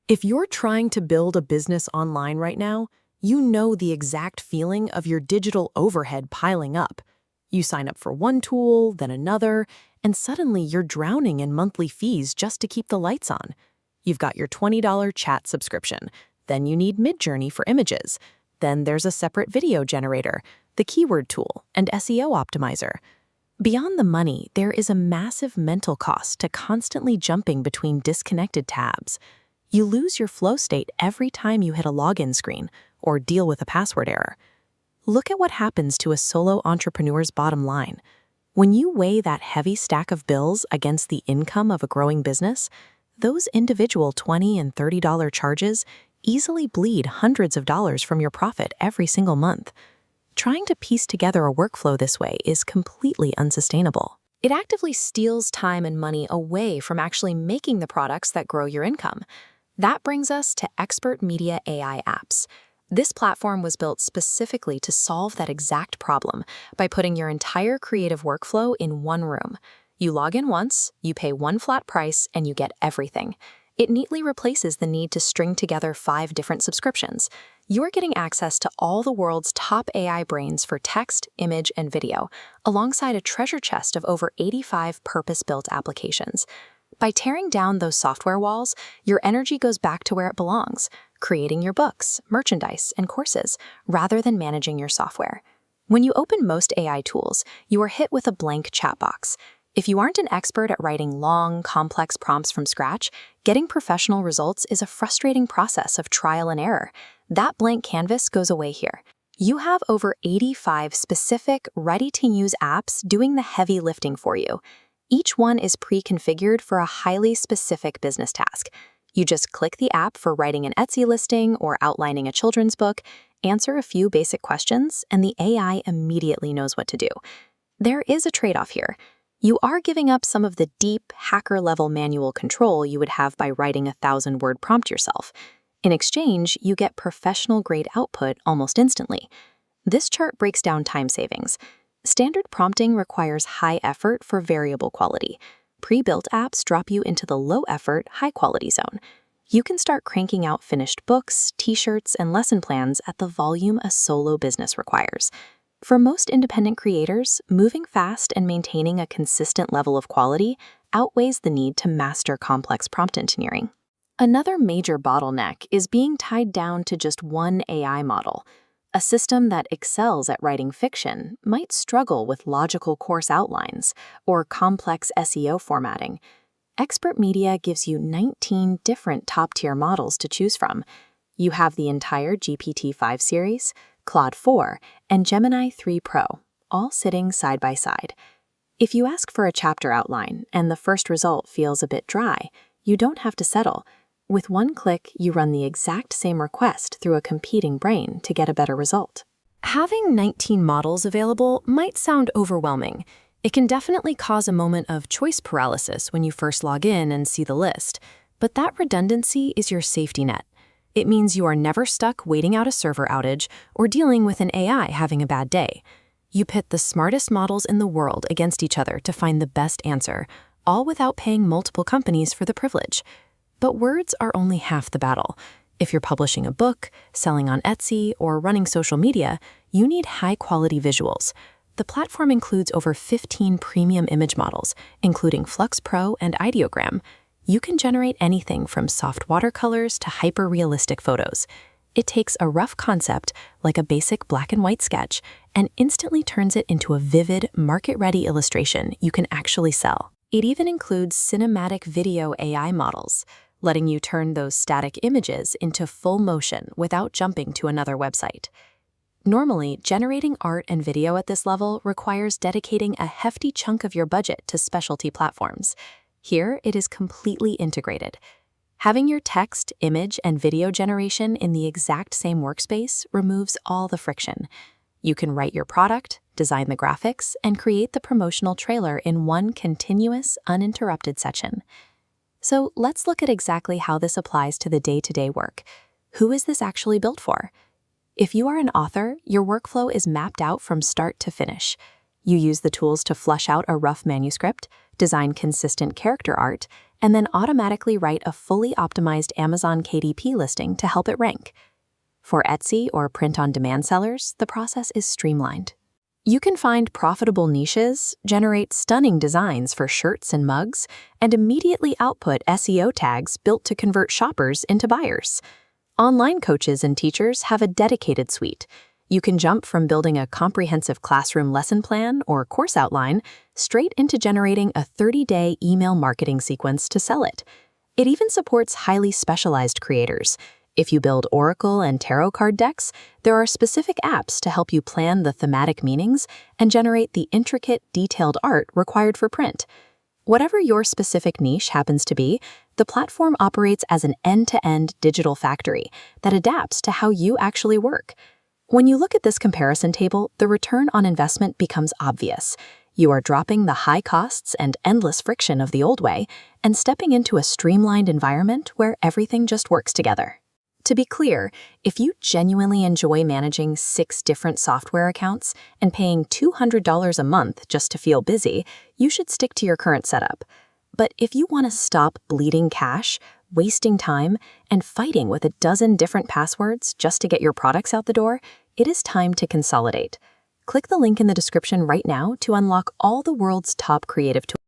If you're trying to build a business online right now, you know the exact feeling of your digital overhead piling up. You sign up for one tool, then another, and suddenly you're drowning in monthly fees just to keep the lights on. You've got your $20 chat subscription, then you need Midjourney for images. Then there's a separate video generator, the keyword tool, and SEO optimizer. Beyond the money, there is a massive mental cost to constantly jumping between disconnected tabs. You lose your flow state every time you hit a login screen or deal with a password error. Look at what happens to a solo entrepreneur's bottom line. When you weigh that heavy stack of bills against the income of a growing business, those individual $20 and $30 charges easily bleed hundreds of dollars from your profit every single month. Trying to piece together a workflow this way is completely unsustainable. It actively steals time and money away from actually making the products that grow your income. That brings us to Expert Media AI apps. This platform was built specifically to solve that exact problem by putting your entire creative workflow in one room. You log in once, you pay one flat price, and you get everything. It neatly replaces the need to string together 5 different subscriptions. You're getting access to all the world's top AI brains for text, image, and video, alongside a treasure chest of over 85 purpose-built applications. By tearing down those software walls, your energy goes back to where it belongs, creating your books, merchandise, and courses, rather than managing your software. When you open most AI tools, you are hit with a blank chat box. If you aren't an expert at writing long, complex prompts from scratch, getting professional results is a frustrating process of trial and error. That blank canvas goes away here. You have over 85 specific, ready-to-use apps doing the heavy lifting for you. Each one is pre-configured for a highly specific business task. You just click the app for writing an Etsy listing or outlining a children's book, answer a few basic questions, and the AI immediately knows what to do. There is a trade-off here. You are giving up some of the deep, hacker-level manual control you would have by writing a 1,000-word prompt yourself. In exchange, you get professional-grade output almost instantly. This chart breaks down time savings. Standard prompting requires high effort for variable quality. Pre-built apps drop you into the low-effort, high-quality zone. You can start cranking out finished books, t-shirts, and lesson plans at the volume a solo business requires. For most independent creators, moving fast and maintaining a consistent level of quality outweighs the need to master complex prompt engineering. Another major bottleneck is being tied down to just one AI model. A system that excels at writing fiction might struggle with logical course outlines or complex SEO formatting. Expert Media gives you 19 different top-tier models to choose from. You have the entire GPT-5 series, Claude 4, and Gemini 3 Pro, all sitting side by side. If you ask for a chapter outline and the first result feels a bit dry, you don't have to settle. With one click, you run the exact same request through a competing brain to get a better result. Having 19 models available might sound overwhelming. It can definitely cause a moment of choice paralysis when you first log in and see the list, but that redundancy is your safety net. It means you are never stuck waiting out a server outage or dealing with an AI having a bad day. You pit the smartest models in the world against each other to find the best answer, all without paying multiple companies for the privilege. But words are only half the battle. If you're publishing a book, selling on Etsy, or running social media, you need high-quality visuals. The platform includes over 15 premium image models, including Flux Pro and Ideogram. You can generate anything from soft watercolors to hyper-realistic photos. It takes a rough concept, like a basic black and white sketch, and instantly turns it into a vivid, market-ready illustration you can actually sell. It even includes cinematic video AI models, letting you turn those static images into full motion without jumping to another website. Normally, generating art and video at this level requires dedicating a hefty chunk of your budget to specialty platforms. Here, it is completely integrated. Having your text, image, and video generation in the exact same workspace removes all the friction. You can write your product, design the graphics, and create the promotional trailer in one continuous, uninterrupted session. So let's look at exactly how this applies to the day-to-day work. Who is this actually built for? If you are an author, your workflow is mapped out from start to finish. You use the tools to flush out a rough manuscript, design consistent character art, and then automatically write a fully optimized Amazon KDP listing to help it rank. For Etsy or print-on-demand sellers, the process is streamlined. You can find profitable niches, generate stunning designs for shirts and mugs, and immediately output SEO tags built to convert shoppers into buyers. Online coaches and teachers have a dedicated suite. You can jump from building a comprehensive classroom lesson plan or course outline straight into generating a 30-day email marketing sequence to sell it. It even supports highly specialized creators. If you build oracle and tarot card decks, there are specific apps to help you plan the thematic meanings and generate the intricate, detailed art required for print. Whatever your specific niche happens to be, the platform operates as an end-to-end digital factory that adapts to how you actually work. When you look at this comparison table, the return on investment becomes obvious. You are dropping the high costs and endless friction of the old way and stepping into a streamlined environment where everything just works together. To be clear, if you genuinely enjoy managing 6 different software accounts and paying $200 a month just to feel busy, you should stick to your current setup. But if you want to stop bleeding cash, wasting time, and fighting with a dozen different passwords just to get your products out the door, it is time to consolidate. Click the link in the description right now to unlock all the world's top creative tools.